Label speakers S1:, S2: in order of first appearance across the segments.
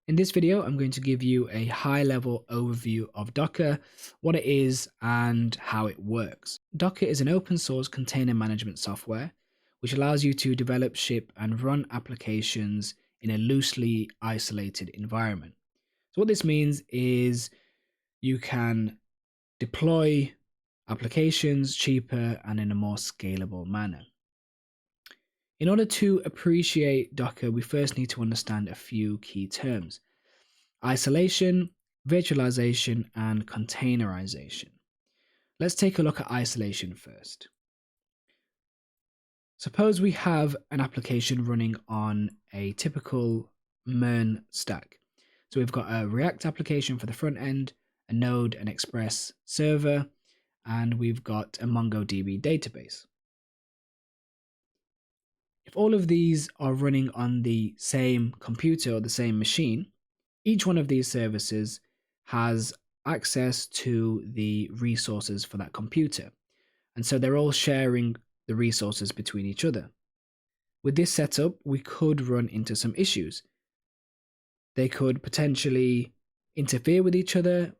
S1: In this video, I'm going to give you a high-level overview of Docker, what it is, and how it works. Docker is an open-source container management software which allows you to develop, ship, and run applications in a loosely isolated environment. So what this means is you can deploy applications cheaper and in a more scalable manner. In order to appreciate Docker, we first need to understand a few key terms: isolation, virtualization, and containerisation. Let's take a look at isolation first. Suppose we have an application running on a typical MERN stack. So we've got a React application for the front end, a Node and Express server, and we've got a MongoDB database. If all of these are running on the same computer or the same machine, each one of these services has access to the resources for that computer. And so they're all sharing the resources between each other. With this setup, we could run into some issues. They could potentially interfere with each other,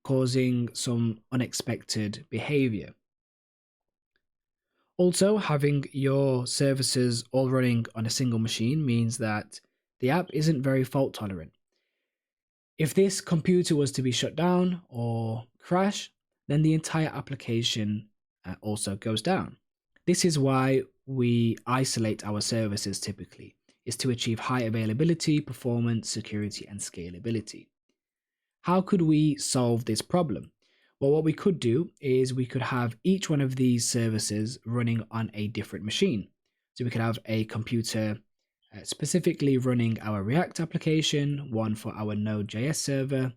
S1: causing some unexpected behavior. Also, having your services all running on a single machine means that the app isn't very fault tolerant. If this computer was to be shut down or crash, then the entire application also goes down. This is why we isolate our services typically, is to achieve high availability, performance, security, and scalability. How could we solve this problem? Well, what we could do is we could have each one of these services running on a different machine. So we could have a computer specifically running our React application, one for our Node.js server,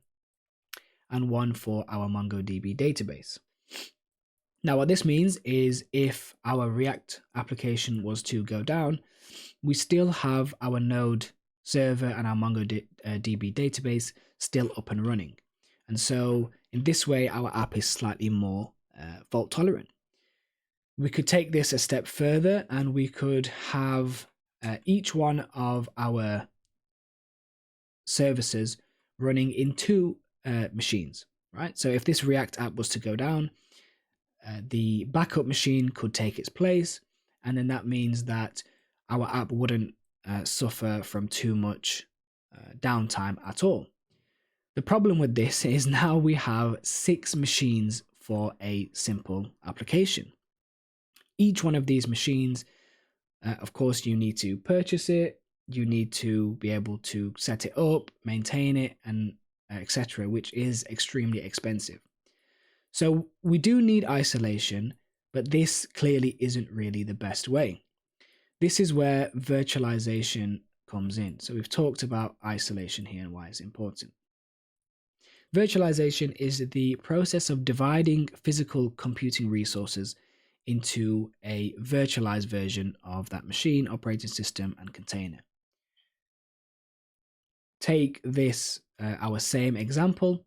S1: and one for our MongoDB database. Now, what this means is if our React application was to go down, we still have our Node server and our MongoDB database still up and running. And so in this way, our app is slightly more fault tolerant. We could take this a step further and we could have each one of our services running in two machines, right? So if this React app was to go down, the backup machine could take its place, and then that means that our app wouldn't suffer from too much downtime at all. The problem with this is now we have 6 machines for a simple application. Each one of these machines, of course, you need to purchase it, you need to be able to set it up, maintain it, and etc., which is extremely expensive. So we do need isolation, but this clearly isn't really the best way. This is where virtualization comes in. So we've talked about isolation here and why it's important. Virtualization is the process of dividing physical computing resources into a virtualized version of that machine, operating system, and container. Take this, our same example.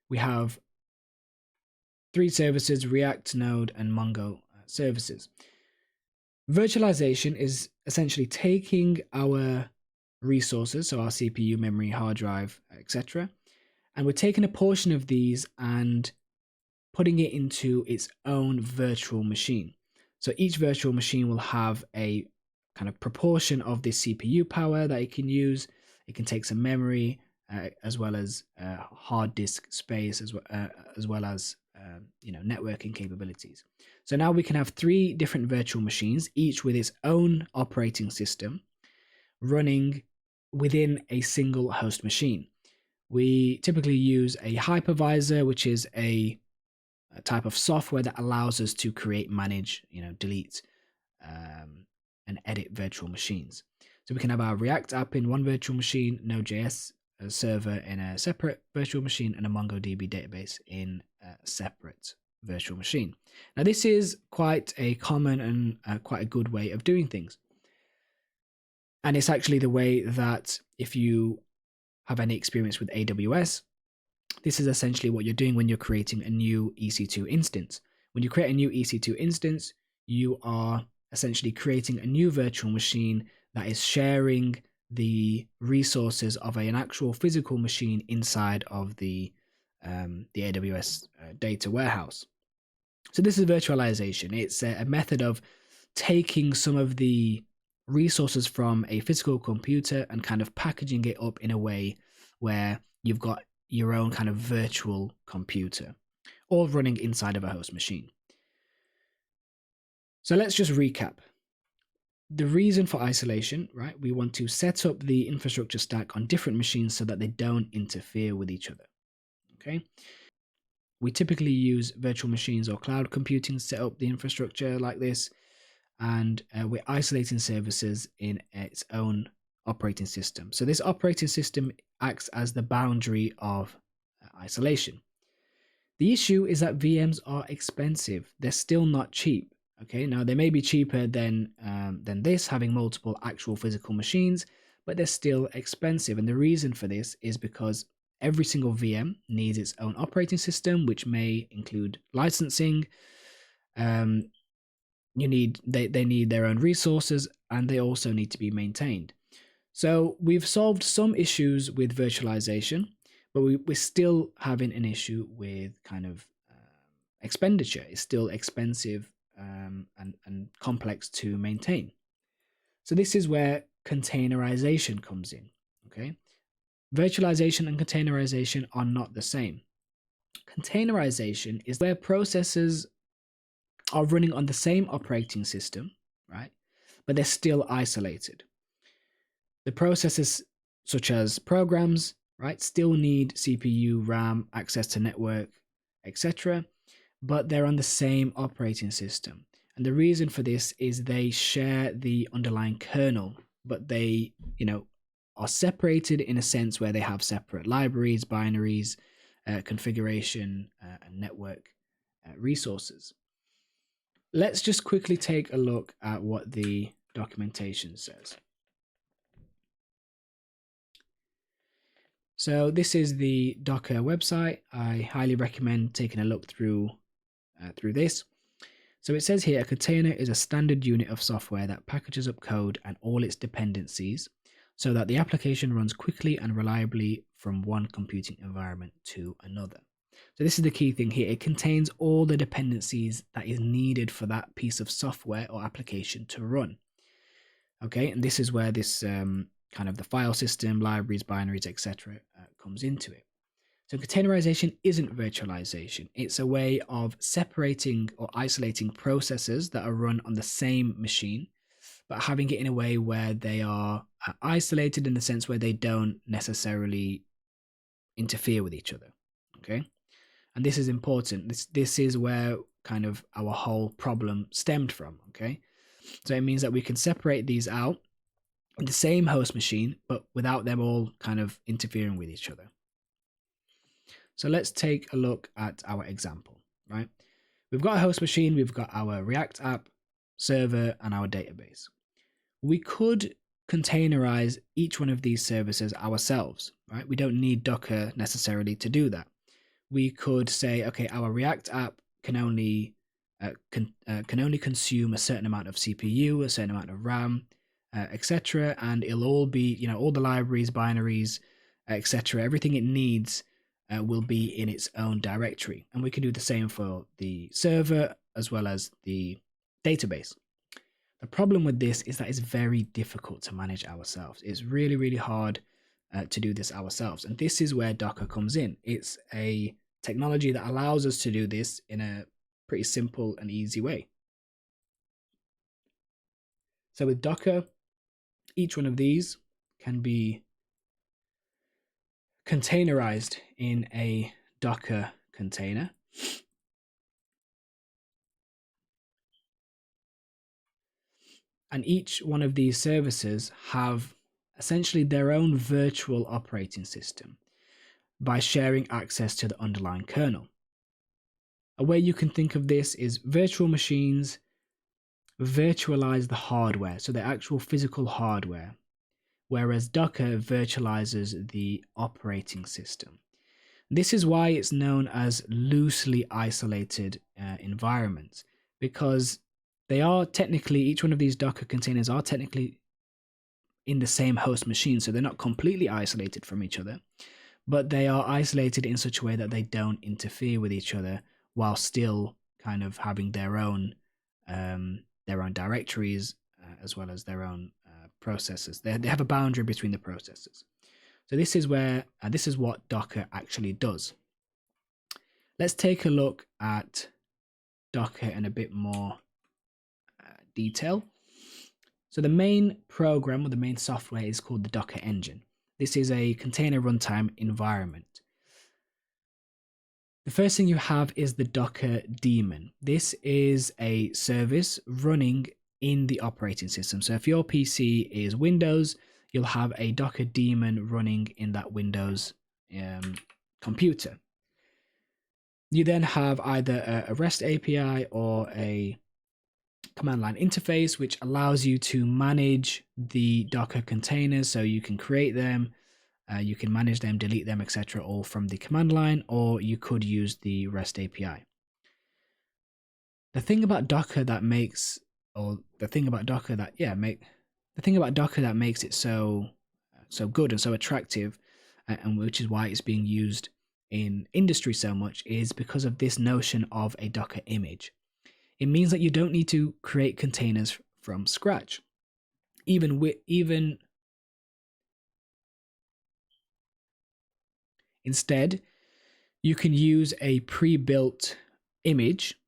S1: We have 3 services: React, Node, and Mongo services. Virtualization is essentially taking our resources, so our CPU, memory, hard drive, etc., and we're taking a portion of these and putting it into its own virtual machine. So each virtual machine will have a kind of proportion of this CPU power that it can use. It can take some memory, as well as hard disk space, as well as networking capabilities. So now we can have 3 different virtual machines, each with its own operating system, running within a single host machine. We typically use a hypervisor, which is a type of software that allows us to create, manage, delete, and edit virtual machines. So we can have our React app in one virtual machine, Node.js server in a separate virtual machine, and a MongoDB database in a separate virtual machine. Now, this is quite a common and quite a good way of doing things. And it's actually the way that, if you have any experience with AWS, this is essentially what you're doing when you're creating a new EC2 instance. When you create a new EC2 instance, you are essentially creating a new virtual machine that is sharing the resources of an actual physical machine inside of the AWS data warehouse. So this is virtualization. It's a method of taking some of the resources from a physical computer and kind of packaging it up in a way where you've got your own kind of virtual computer, all running inside of a host machine. So let's just recap. The reason for isolation, right? We want to set up the infrastructure stack on different machines so that they don't interfere with each other. Okay. We typically use virtual machines or cloud computing to set up the infrastructure like this, and we're isolating services in its own operating system. So this operating system acts as the boundary of isolation. The issue is that VMs are expensive. They're still not cheap. Okay, now they may be cheaper than this, having multiple actual physical machines, but they're still expensive. And the reason for this is because every single VM needs its own operating system, which may include licensing. They need their own resources, and they also need to be maintained. So we've solved some issues with virtualization, but we're still having an issue with kind of expenditure. It's still expensive and complex to maintain. So this is where containerization comes in. Okay, virtualization and containerization are not the same. Containerization is where processes are running on the same operating system, right? But they're still isolated. The processes, such as programs, right, still need CPU, RAM, access to network, etc., but they're on the same operating system. And the reason for this is they share the underlying kernel, but they, are separated in a sense where they have separate libraries, binaries, configuration, and network resources. Let's just quickly take a look at what the documentation says. So this is the Docker website. I highly recommend taking a look through this. So it says here, a container is a standard unit of software that packages up code and all its dependencies so that the application runs quickly and reliably from one computing environment to another. So this is the key thing here. It contains all the dependencies that is needed for that piece of software or application to run. Okay, and this is where this kind of the file system, libraries, binaries, etc. Comes into it. So containerization isn't virtualization. It's a way of separating or isolating processes that are run on the same machine, but having it in a way where they are isolated in the sense where they don't necessarily interfere with each other. Okay, and this is important. This is where kind of our whole problem stemmed from. Okay, so it means that we can separate these out in the same host machine, but without them all kind of interfering with each other. So let's take a look at our example, right? We've got a host machine, we've got our React app, server, and our database. We could containerize each one of these services ourselves, right? We don't need Docker necessarily to do that. We could say, okay, our React app can only consume a certain amount of CPU, a certain amount of RAM, etc., and it'll all be, all the libraries, binaries, etc., everything it needs will be in its own directory. And we can do the same for the server as well as the database. The problem with this is that it's very difficult to manage ourselves. It's really, really hard to do this ourselves. And this is where Docker comes in. It's a technology that allows us to do this in a pretty simple and easy way. So with Docker, each one of these can be containerized in a Docker container. And each one of these services have essentially their own virtual operating system by sharing access to the underlying kernel. A way you can think of this is virtual machines virtualize the hardware, so the actual physical hardware, whereas Docker virtualizes the operating system. This is why it's known as loosely isolated environments, because they are technically, each one of these Docker containers are technically in the same host machine. So they're not completely isolated from each other, but they are isolated in such a way that they don't interfere with each other while still kind of having their own directories as well as their own processes. They have a boundary between the processes. So this is where this is what Docker actually does. Let's take a look at Docker in a bit more detail. So the main program or the main software is called the Docker engine. This is a container runtime environment. The first thing you have is the Docker daemon. This is a service running in the operating system. So if your PC is Windows, you'll have a Docker daemon running in that Windows computer. You then have either a REST API or a command line interface, which allows you to manage the Docker containers. So you can create them, you can manage them, delete them, etc., all from the command line, or you could use the REST API. The thing about Docker that makes it so good and so attractive, and which is why it's being used in industry so much, is because of this notion of a Docker image. It means that you don't need to create containers from scratch. Instead, you can use a pre-built image,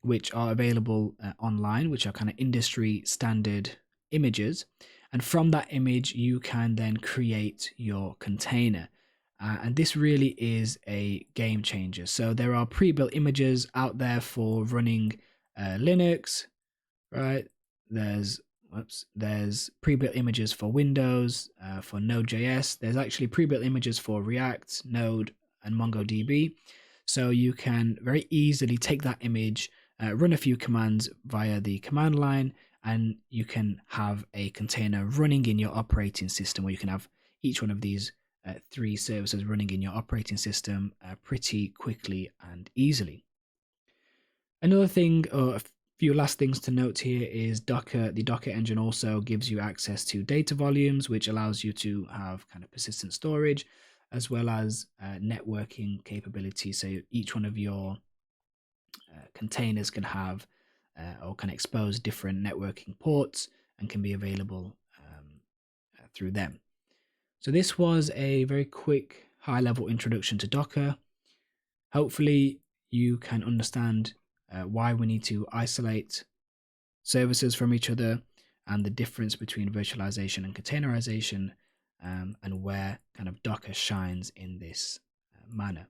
S1: which are available online, which are kind of industry standard images. And from that image, you can then create your container. And this really is a game changer. So there are pre-built images out there for running Linux, right? There's pre-built images for Windows, for Node.js. There's actually pre-built images for React, Node, and MongoDB. So you can very easily take that image, run a few commands via the command line, and you can have a container running in your operating system, where you can have each one of these 3 services running in your operating system pretty quickly and easily. Another thing, or a few last things to note here, is the Docker engine also gives you access to data volumes, which allows you to have kind of persistent storage, as well as networking capability. So each one of your containers can have or can expose different networking ports and can be available through them. So this was a very quick high-level introduction to Docker. Hopefully you can understand why we need to isolate services from each other, and the difference between virtualization and containerization, and where kind of Docker shines in this manner.